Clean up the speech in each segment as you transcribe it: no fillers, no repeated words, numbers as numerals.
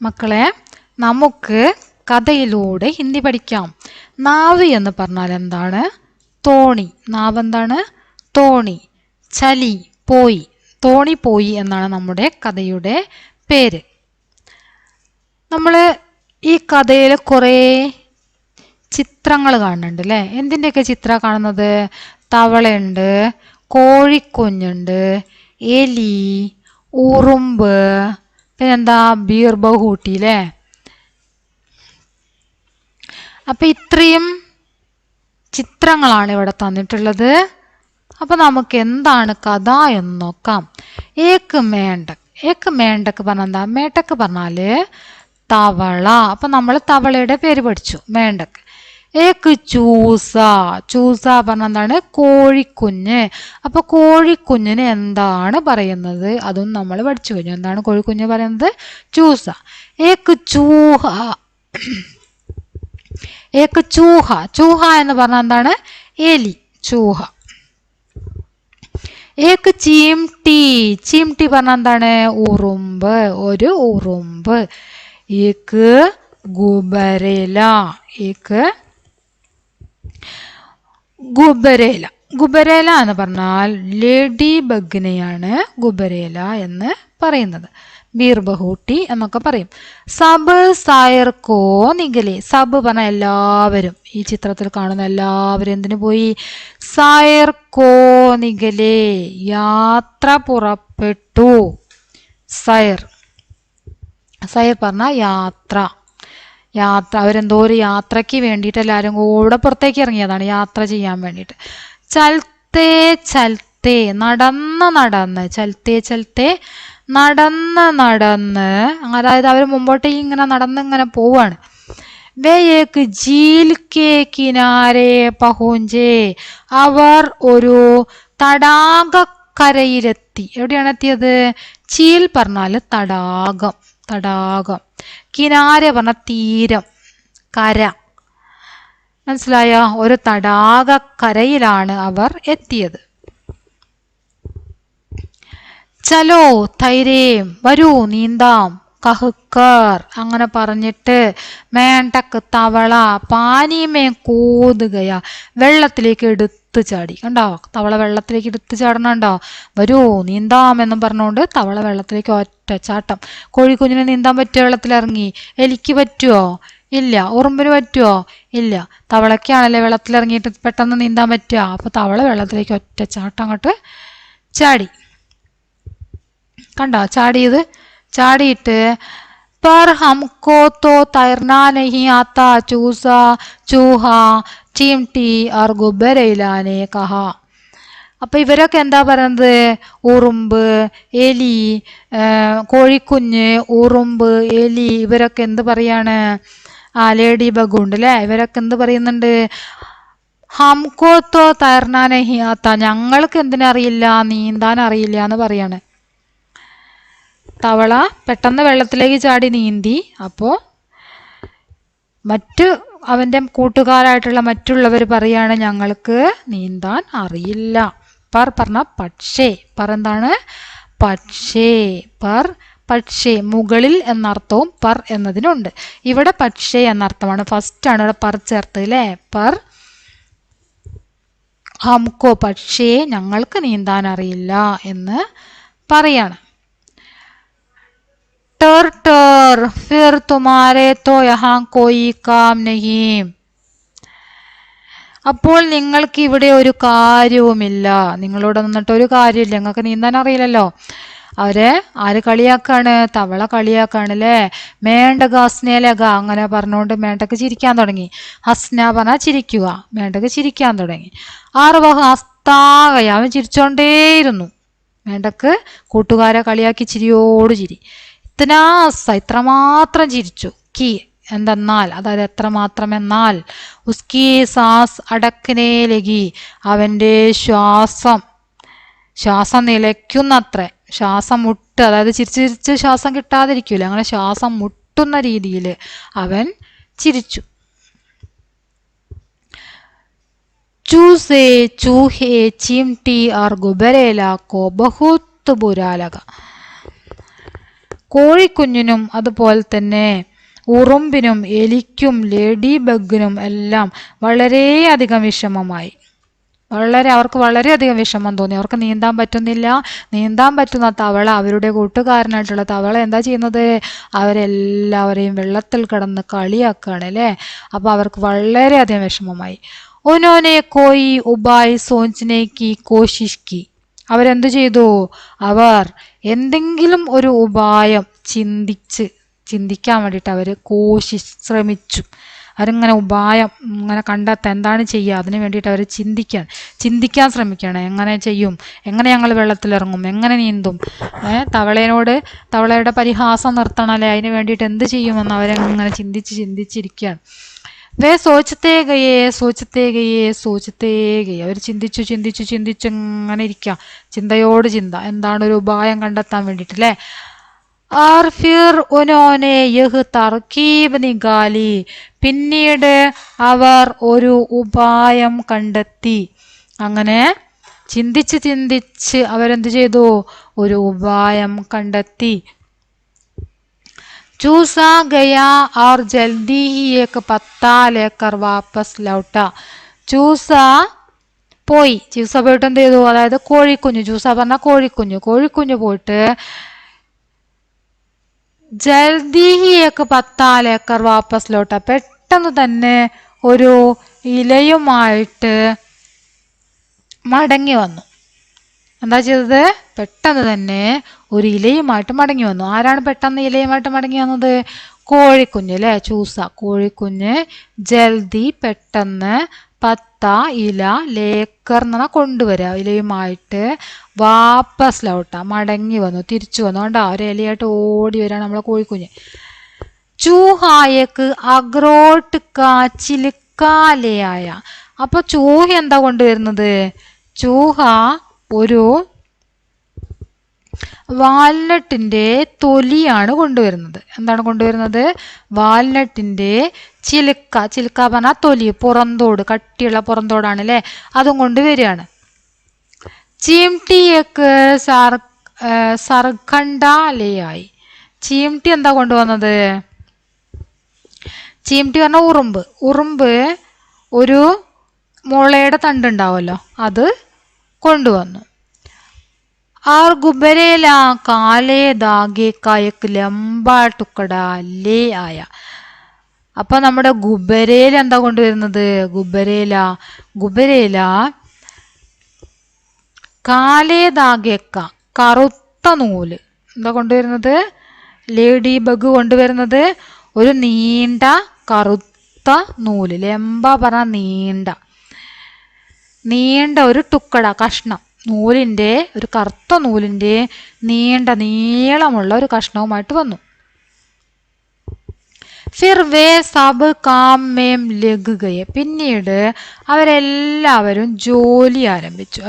മക്കളെ, നമുക്ക് കഥയിലൂടെ ഹിന്ദി പഠിക്കാം. നാവ് എന്ന് പറഞ്ഞാൽ എന്താണ്? തോണി. നാവ് എന്താണ്? തോണി. ചലി, പോയി. തോണി പോയി എന്നാണ് നമ്മുടെ കഥയുടെ പേര്. നമ്മൾ ഈ കഥയിൽ കുറേ ചിത്രങ്ങൾ കാണുന്നുണ്ട് അല്ലേ? എന്തിൻ്റെയൊക്കെ ചിത്രമാണ് കാണുന്നത്? തവളയുണ്ട്, കോഴിക്കുഞ്ഞുണ്ട്, എലി, ഉറുമ്പ്, പിന്നെന്താ ബീർബഹൂട്ടി അല്ലേ? അപ്പം ഇത്രയും ചിത്രങ്ങളാണ് ഇവിടെ തന്നിട്ടുള്ളത്. അപ്പം നമുക്ക് എന്താണ് കഥ എന്ന് നോക്കാം. ഏക്ക് മേണ്ടക്. ഏക്ക് മേണ്ടക് പറഞ്ഞാൽ എന്താ? മേണ്ടക് പറഞ്ഞാൽ തവള. അപ്പം നമ്മൾ തവളയുടെ പേര് പഠിച്ചു, മേണ്ടക്. ഏക്ക് ചൂസ. ചൂസ പറഞ്ഞാൽ എന്താണ്? കോഴിക്കുഞ്ഞ്. അപ്പോൾ കോഴിക്കുഞ്ഞിന് എന്താണ് പറയുന്നത് അതും നമ്മൾ പഠിച്ചു കഴിഞ്ഞു. എന്താണ് കോഴിക്കുഞ്ഞ് പറയുന്നത്? ചൂസ. ഏക്ക് ചൂഹ. ഏക്ക് ചൂഹ. ചൂഹ എന്ന് പറഞ്ഞാൽ എന്താണ്? എലി, ചൂഹ. ഏക്ക് ചീംട്ടി. ചീംട്ടി പറഞ്ഞാൽ എന്താണ്? ഉറുമ്പ്, ഒരു ഉറുമ്പ്. ഏക്ക് ഗുബരേല. ഏക്ക് ഗുബരേല. ഗുബരേല എന്ന് പറഞ്ഞാൽ ലേഡി ബഗിനെയാണ് ഗുബരേല എന്ന് പറയുന്നത്. ബീർബഹൂട്ടി എന്നൊക്കെ പറയും. സബ് സായർ കോ നിഗലെ. സബ് പറഞ്ഞാൽ എല്ലാവരും. ഈ ചിത്രത്തിൽ കാണുന്ന എല്ലാവരും എന്തിനു പോയി? സായർ കോ നിഗലെ, യാത്ര പുറപ്പെട്ടു. സയർ. സയർ പറഞ്ഞാൽ യാത്ര. യാത്ര. അവരെന്തോ ഒരു യാത്രയ്ക്ക് വേണ്ടിയിട്ട് എല്ലാവരും കൂടെ പുറത്തേക്ക് ഇറങ്ങിയതാണ്, യാത്ര ചെയ്യാൻ വേണ്ടിയിട്ട്. ചൽത്തേ ചൽത്തേ, നടന്ന് നടന്ന്. ചൽത്തേ ചൽത്തേ, നടന്ന് നടന്ന്. അതായത് അവർ മുമ്പോട്ട് ഇങ്ങനെ നടന്ന് ഇങ്ങനെ പോവാണ്. വേ ഏക്ക് ജീൽ കെ കിനാരെ പഹുഞ്ചേ. അവർ ഒരു തടാകക്കരയിലെത്തി. എവിടെയാണ് എത്തിയത്? ചീൽ പറഞ്ഞാൽ തടാകം, തടാകം. കിനാരെ പറഞ്ഞ തീരം, കര. മനസ്സിലായോ? ഒരു തടാകക്കരയിലാണ് അവർ എത്തിയത്. ചലോ തൈരേം, വരൂ നീന്താം. കഹ്കർ, അങ്ങനെ പറഞ്ഞിട്ട് മേണ്ടക്ക് തവള പാനിമേ കൂതുകയാ, വെള്ളത്തിലേക്ക് എടുത്തു ചാടി. കണ്ടോ? തവള വെള്ളത്തിലേക്ക് എടുത്തു ചാടണുണ്ടോ? വരൂ നീന്താം എന്നും പറഞ്ഞുകൊണ്ട് തവള വെള്ളത്തിലേക്ക് ഒറ്റ ചാട്ടം. കോഴിക്കുഞ്ഞിന് നീന്താൻ പറ്റുമോ? വെള്ളത്തിലിറങ്ങി. എലിക്ക് പറ്റുമോ? ഇല്ല. ഉറുമ്പിന് പറ്റുമോ? ഇല്ല. തവളയ്ക്കാണല്ലേ വെള്ളത്തിലിറങ്ങിയിട്ട് പെട്ടെന്ന് നീന്താൻ പറ്റുക. അപ്പോൾ തവള വെള്ളത്തിലേക്ക് ഒറ്റ ചാട്ടം അങ്ങോട്ട് ചാടി. കണ്ടോ ചാടിയത്? ചാടിയിട്ട് पर हमको तो तैरना नहीं आता, चूसा, चूहा, चींटी और गुब्बरैला ने कहा. അപ്പം ഇവരൊക്കെ എന്താ പറയുന്നത്? ഉറുമ്പ്, എലി, കോഴിക്കുഞ്ഞ്, ഉറുമ്പ്, എലി, ഇവരൊക്കെ എന്ത് പറയാണ്? ലേഡി ബഗ് ഉണ്ട് അല്ലേ? ഇവരൊക്കെ എന്ത് പറയുന്നുണ്ട്? ഹംകോ തോ തൈർനാ നഹി ആത്ത, ഞങ്ങൾക്ക് എന്തിനറിയില്ല? നീന്താൻ അറിയില്ല എന്ന് പറയാണ്. തവള പെട്ടെന്ന് വെള്ളത്തിലേക്ക് ചാടി നീന്തി. അപ്പോൾ അവൻ്റെ കൂട്ടുകാരായിട്ടുള്ള മറ്റുള്ളവർ പറയാണ് ഞങ്ങൾക്ക് നീന്താൻ അറിയില്ല. പർ പറഞ്ഞ പക്ഷേ. പർ എന്താണ്? പക്ഷേ. പർ പക്ഷേ, മുകളിൽ എന്നർത്ഥവും പർ എന്നതിനുണ്ട്. ഇവിടെ പക്ഷേ എന്നർത്ഥമാണ്. ഫസ്റ്റ് ആണ് ഇവിടെ പർ ചേർത്ത് അല്ലേ? പർ ഹംകോ, പക്ഷേ ഞങ്ങൾക്ക് നീന്താൻ അറിയില്ല എന്ന് പറയാണ്. टर टर, फिर तुम्हारे तो यहाँ कोई काम नहीं. അപ്പോൾ നിങ്ങൾക്ക് ഇവിടെ ഒരു കാര്യവുമില്ല. നിങ്ങളോട് നിന്നിട്ട് ഒരു കാര്യമില്ല, നിങ്ങൾക്ക് നീന്താൻ അറിയില്ലല്ലോ. അവരെ ആര് കളിയാക്കാണ്? തവള കളിയാക്കാണ് അല്ലേ? മേണ്ടക ഹസ്നേലക, അങ്ങനെ പറഞ്ഞുകൊണ്ട് മേണ്ടക്ക് ചിരിക്കാൻ തുടങ്ങി. ഹസ്ന പറഞ്ഞാൽ ചിരിക്കുക, മേണ്ടക്ക് ചിരിക്കാൻ തുടങ്ങി. ആർവഹ അസ്താകയ, അവൻ ചിരിച്ചോണ്ടേയിരുന്നു. മേണ്ടക്ക് കൂട്ടുകാരെ കളിയാക്കി ചിരിയോട് ചിരി. ഇത്തനാസ, ഇത്രമാത്രം ചിരിച്ചു. കി എന്തെന്നാൽ, അതായത് എത്രമാത്രം എന്നാൽ, ഉസ്കി സാസ് അടക്കനേ ലഗി, അവൻ്റെ ശ്വാസം നിലയ്ക്കുന്നത്രേ. ശ്വാസം മുട്ട്, അതായത് ചിരിച്ച് ചിരിച്ച് ശ്വാസം കിട്ടാതിരിക്കൂല, അങ്ങനെ ശ്വാസം മുട്ടുന്ന രീതിയിൽ അവൻ ചിരിച്ചു. ചൂസേ ചൂഹേ ചിംട്ടി ആർ ഗുബരേല കോ ബഹുത്ത് ബുരാ ലഗ. കോഴിക്കുഞ്ഞിനും അതുപോലെ തന്നെ ഉറുമ്പിനും എലിക്കും ലേഡി ബഗിനും എല്ലാം വളരെയധികം വിഷമമായി. അവർക്ക് വളരെയധികം വിഷമം തോന്നി. അവർക്ക് നീന്താൻ പറ്റുന്നില്ല. നീന്താൻ പറ്റുന്ന തവള, അവരുടെ കൂട്ടുകാരനായിട്ടുള്ള തവള എന്താ ചെയ്യുന്നത്? അവരെല്ലാവരെയും വെള്ളത്തിൽ കിടന്ന് കളിയാക്കുകയാണ് അല്ലേ. അപ്പോൾ അവർക്ക് വളരെയധികം വിഷമമായി. ഉനോനെ കോയി ഉപായ് സോച്നെ കി കോശിഷ് കി. അവരെന്തു ചെയ്തു? അവർ എന്തെങ്കിലും ഒരു ഉപായം ചിന്തിക്കാൻ വേണ്ടിയിട്ട് അവർ ശ്രമിച്ചു. അവരിങ്ങനെ ഉപായം ഇങ്ങനെ കണ്ടെത്താൻ എന്താണ് ചെയ്യുക, അതിന് വേണ്ടിയിട്ട് അവർ ചിന്തിക്കാൻ ശ്രമിക്കുകയാണ്. എങ്ങനെ ചെയ്യും, എങ്ങനെ ഞങ്ങൾ വെള്ളത്തിലിറങ്ങും, എങ്ങനെ നീന്തും, തവളയുടെ പരിഹാസം നിർത്തണമല്ലേ, അതിന് വേണ്ടിയിട്ട് എന്ത് ചെയ്യുമെന്ന് അവരെങ്ങനെ ചിന്തിച്ചിരിക്കുകയാണ്. വേ സോച്ചത്തേ ഗയേ അവർ ചിന്തിച്ചു ഇങ്ങനെ ഇരിക്കുക. ചിന്തയോട് ചിന്ത, എന്താണ് ഒരു ഉപായം കണ്ടെത്താൻ വേണ്ടിയിട്ട് അല്ലേ. और फिर उन्होंने यह तरकीब निकाली. പിന്നീട് അവർ ഒരു ഉപായം കണ്ടെത്തി. അങ്ങനെ ചിന്തിച്ച് അവരെന്ത് ചെയ്തു? ഒരു ഉപായം കണ്ടെത്തി. चूसा गया और जल्दी ही एक पत्ता लेकर वापस लौटा. चूസ പോയിട്ട് എന്ത് ചെയ്തു? അതായത് കോഴിക്കുഞ്ഞ്, ചൂസ പറഞ്ഞ കോഴിക്കുഞ്ഞ് പോയിട്ട് ജൽദി ഹി ഏക്ക് പത്താലേക്കർ വാപ്പസ് ലോട്ട, പെട്ടെന്ന് തന്നെ ഒരു ഇലയുമായിട്ട് മടങ്ങി വന്നു. എന്താ ചെയ്തത്? പെട്ടെന്ന് തന്നെ ഒരു ഇലയുമായിട്ട് മടങ്ങി വന്നു. ആരാണ് പെട്ടെന്ന് ഇലയുമായിട്ട് മടങ്ങി വന്നത്? കോഴിക്കുഞ്ഞ് അല്ലേ, ചൂസ കോഴിക്കുഞ്ഞ്. ജൽദി പെട്ടെന്ന്, പത്ത ഇല, ലേക്കർ എന്ന് പറഞ്ഞാൽ കൊണ്ടുവരിക, ഇലയുമായിട്ട്, വാപ്പസ് ലൗട്ട മടങ്ങി വന്നു, തിരിച്ചു വന്നു. കണ്ടോ, ഒരു ഇലയായിട്ട് ഓടി വരികയാണ് നമ്മളെ കോഴിക്കുഞ്ഞ്. ചൂഹായക്ക് അഗ്രോട്ട് ചിലുക്കാലയായ. അപ്പൊ ചൂഹ എന്താ കൊണ്ടുവരുന്നത്? ചൂഹ ഒരു വാൽനട്ടിന്റെ തൊലിയാണ് കൊണ്ടുവരുന്നത്. എന്താണ് കൊണ്ടുവരുന്നത്? വാൽനട്ടിന്റെ ചിലുക്ക പറഞ്ഞാൽ തൊലി, പുറന്തോട്, കട്ടിയുള്ള പുറന്തോടാണ് അല്ലേ, അതും കൊണ്ടുവരികയാണ്. ചീംട്ടിയൊക്കെ സർഖണ്ഡാലയായി. ചീംട്ടി എന്താ കൊണ്ടുവന്നത്? ചീംട്ടി പറഞ്ഞാൽ ഉറുമ്പ് ഒരു മുളയുടെ തണ്ടുണ്ടാവുമല്ലോ, അത് കൊണ്ടുവന്നു. और गुब्बरेला काले धागे का एक लंबा टुकड़ा ले आया. അപ്പൊ നമ്മുടെ ഗുബരേല എന്താ കൊണ്ടുവരുന്നത്? ഗുബരേല കാലേ ധാഗേക്ക കറുത്ത നൂല് എന്താ കൊണ്ടുവരുന്നത്? ലേഡി ബഗ് കൊണ്ടുവരുന്നത് ഒരു നീണ്ട കറുത്ത നൂല്. ലെമ്പ പറഞ്ഞ നീണ്ട ഒരു ടുക്കട, കഷ്ണം, നൂലിന്റെ, ഒരു കറുത്ത നൂലിന്റെ നീളമുള്ള ഒരു കഷ്ണവുമായിട്ട് വന്നു. ഫിർ വേ സബ് കാം മേം ലഗ് ഗയെ. പിന്നീട് അവരെല്ലാവരും ജോലി ആരംഭിച്ചു.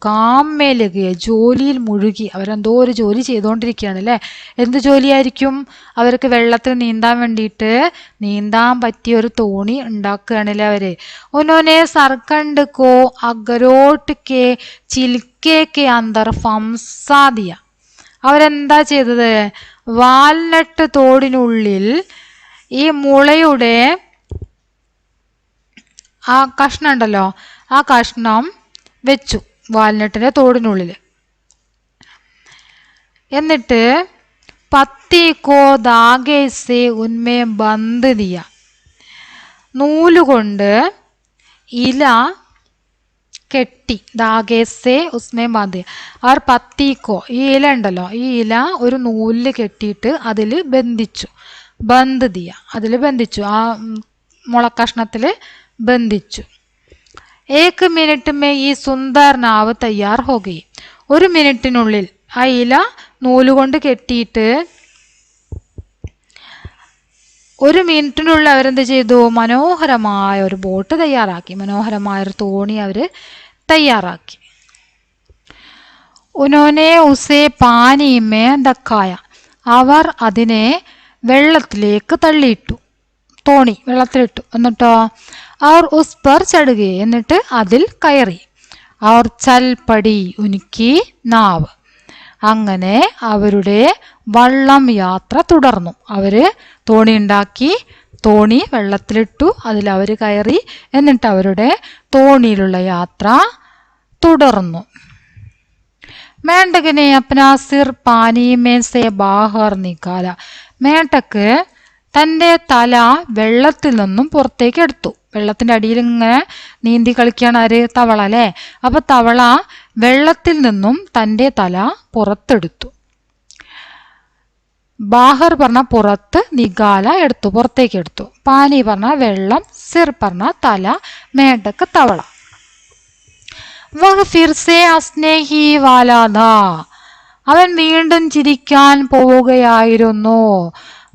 കാമേ ലഗയെ, ജോലിയിൽ മുഴുകി. അവരെന്തോ ഒരു ജോലി ചെയ്തുകൊണ്ടിരിക്കുകയാണ് അല്ലേ. എന്ത് ജോലിയായിരിക്കും? അവർക്ക് വെള്ളത്തിൽ നീന്താൻ വേണ്ടിയിട്ട് നീന്താൻ പറ്റിയ ഒരു തോണി ഉണ്ടാക്കുകയാണല്ലേ അവര്. ഉന്നോനെ സർക്കണ്ട് കോ അഗരോട്ട് കെ ചിൽക്കേ കെ അന്തർ ഫംസാദിയ. അവരെന്താ ചെയ്തത്? വാൽനട്ട് തോടിനുള്ളിൽ ഈ മുളയുടെ ആ കഷ്ണം ഉണ്ടല്ലോ, ആ കഷ്ണം വെച്ചു വാൽനട്ടിന്റെ തോടിനുള്ളിൽ. എന്നിട്ട് പത്തിക്കോ ദാഗേസെ ഉന്മേ ബന്ദ് ദിയ. നൂലുകൊണ്ട് ഇല കെട്ടി. ദാഗേസെ ഉസ്മേ ബന്ദ്. അവർ പത്തിക്കോ, ഈ ഇല ഉണ്ടല്ലോ, ഈ ഇല ഒരു നൂലിൽ കെട്ടിയിട്ട് അതിൽ ബന്ധിച്ചു. ബന്ദ് ദിയ, അതിൽ ബന്ധിച്ചു, ആ മുളക്കഷ്ണത്തിൽ ബന്ധിച്ചു. ഏക് മിനിറ്റ് മേ ഈ സുന്ദർ നാവ് തയ്യാർ ഹോ ഗയി. ഒരു മിനിറ്റിനുള്ളിൽ ആ ഇല നൂലുകൊണ്ട് കെട്ടിയിട്ട് ഒരു മിനിറ്റിനുള്ളിൽ അവരെന്ത് ചെയ്തു? മനോഹരമായ ഒരു ബോട്ട് തയ്യാറാക്കി, മനോഹരമായൊരു തോണി അവര് തയ്യാറാക്കി. ഉനോനെ ഉസേ പാനിമേ ദക്കായ. അവർ അതിനെ വെള്ളത്തിലേക്ക് തള്ളിയിട്ടു, തോണി വെള്ളത്തിലിട്ടു. എന്നിട്ടോ അവർ ഉസ് പർ ചടുകെ, എന്നിട്ട് അതിൽ കയറി. അവർ ചൽ പടി ഉനിക്കി നാവ്. അങ്ങനെ അവരുടെ വള്ളം യാത്ര തുടർന്നു. അവര് തോണി ഉണ്ടാക്കി, തോണി വെള്ളത്തിലിട്ടു, അതിലവർ കയറി, എന്നിട്ട് അവരുടെ തോണിയിലുള്ള യാത്ര തുടർന്നു. മേണ്ടകനെ അപ്നാ സിർ പാനി മേ സേ ബാഹർ നിക്കാല. മേണ്ടക്ക് തൻ്റെ തല വെള്ളത്തിൽ നിന്നും പുറത്തേക്ക് എടുത്തു. വെള്ളത്തിന്റെ അടിയിൽ ഇങ്ങനെ നീന്തി കളിക്കുകയാണ് ആര്? തവള അല്ലേ. അപ്പൊ തവള വെള്ളത്തിൽ നിന്നും തൻ്റെ തല പുറത്തെടുത്തു. ബാഹർ പറഞ്ഞ പുറത്ത്, നിഗാല എടുത്തു, പുറത്തേക്ക് എടുത്തു. പാനി പറഞ്ഞ വെള്ളം, സിർ പറഞ്ഞ തല, മേണ്ടക്ക് തവള. വഹ് ഫിർസെ അസ്നേഹി വാലാദ. അവൻ വീണ്ടും ചിരിക്കാൻ പോവുകയായിരുന്നു.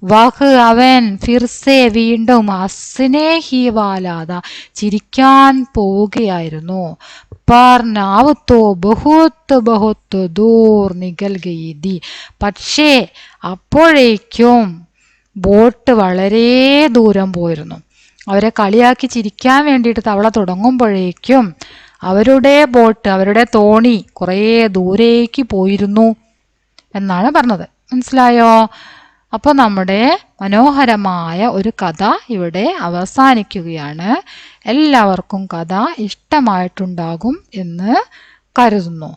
വഹ് അവൻ, ഫിർസെ വീണ്ടും, അസ്നേഹി വാലാദ ചിരിക്കാൻ പോവുകയായിരുന്നു. पर नाव तो बहुत बहुत दूर निकल गई थी. പക്ഷേ അപ്പോഴേക്കും ബോട്ട് വളരെ ദൂരം പോയിരുന്നു. അവരെ കളിയാക്കി ചിരിക്കാൻ വേണ്ടിയിട്ട് തവള തുടങ്ങുമ്പോഴേക്കും അവരുടെ ബോട്ട്, അവരുടെ തോണി കുറേ ദൂരേക്ക് പോയിരുന്നു എന്നാണ് പറഞ്ഞത്. മനസ്സിലായോ? അപ്പോൾ നമ്മുടെ മനോഹരമായ ഒരു കഥ ഇവിടെ അവസാനിക്കുകയാണ്. എല്ലാവർക്കും കഥ ഇഷ്ടമായിട്ടുണ്ടാകും എന്ന് കരുതുന്നു.